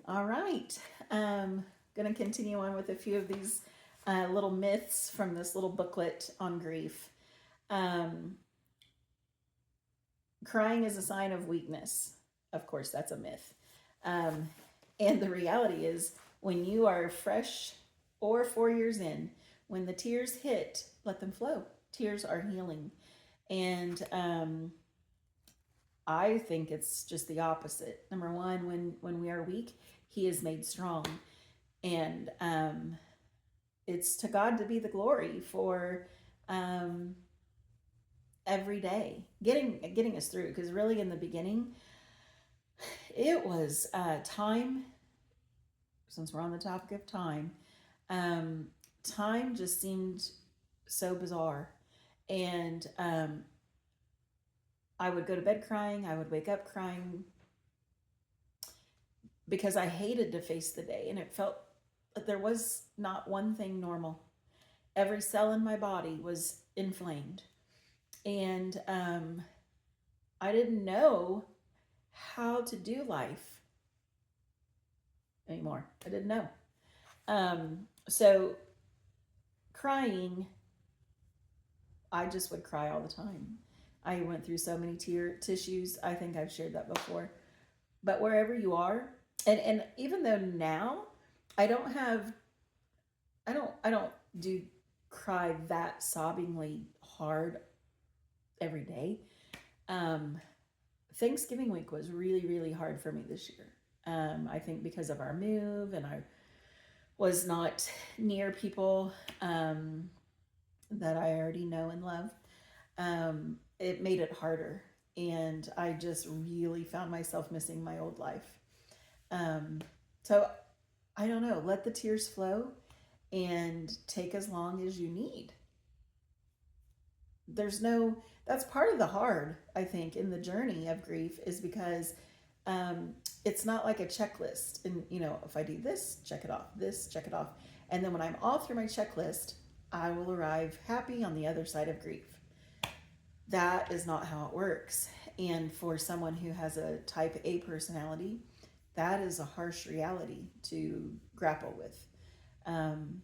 All right. Going to continue on with a few of these little myths from this little booklet on grief. Crying is a sign of weakness. Of course, that's a myth. Um, and the reality is, when you are fresh or 4 years in, when the tears hit, let them flow. Tears are healing. And I think it's just the opposite. Number one, when we are weak, He is made strong, and it's to God to be the glory for um, every day getting us through. Because really, in the beginning, it was time. Since we're on the topic of time, time just seemed so bizarre, and I would go to bed crying. I would wake up crying because I hated to face the day, and it felt that there was not one thing normal. Every cell in my body was inflamed, and I didn't know how to do life anymore. I didn't know. So crying, I just would cry all the time. I went through so many tear tissues. I think I've shared that before. But wherever you are, and even though now I don't have, I don't do cry that sobbingly hard every day. Thanksgiving week was really, really hard for me this year. I think because of our move, and I was not near people that I already know and love. It made it harder. And I just really found myself missing my old life. So I don't know, let the tears flow and take as long as you need. That's part of the hard, I think, in the journey of grief, is because it's not like a checklist. And, if I do this, check it off, this, check it off. And then when I'm all through my checklist, I will arrive happy on the other side of grief. That is not how it works. And for someone who has a type A personality, that is a harsh reality to grapple with. And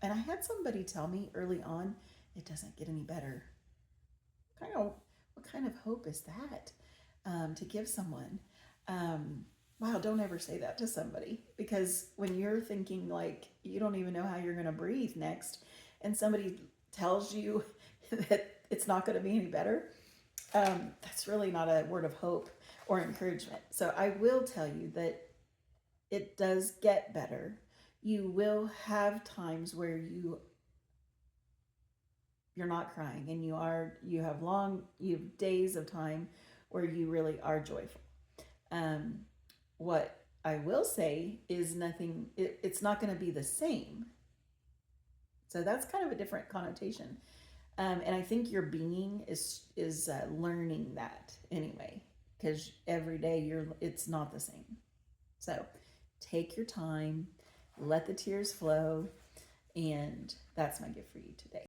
I had somebody tell me early on, it doesn't get any better. What kind of hope is that to give someone? Wow, don't ever say that to somebody, because when you're thinking like you don't even know how you're going to breathe next, and somebody tells you that it's not going to be any better, that's really not a word of hope or encouragement. So I will tell you that it does get better. You will have times where you're not crying, and you have days of time where you really are joyful. What I will say is it's not going to be the same. So that's kind of a different connotation. And I think your being is learning that anyway, because every day it's not the same. So take your time, let the tears flow, and that's my gift for you today.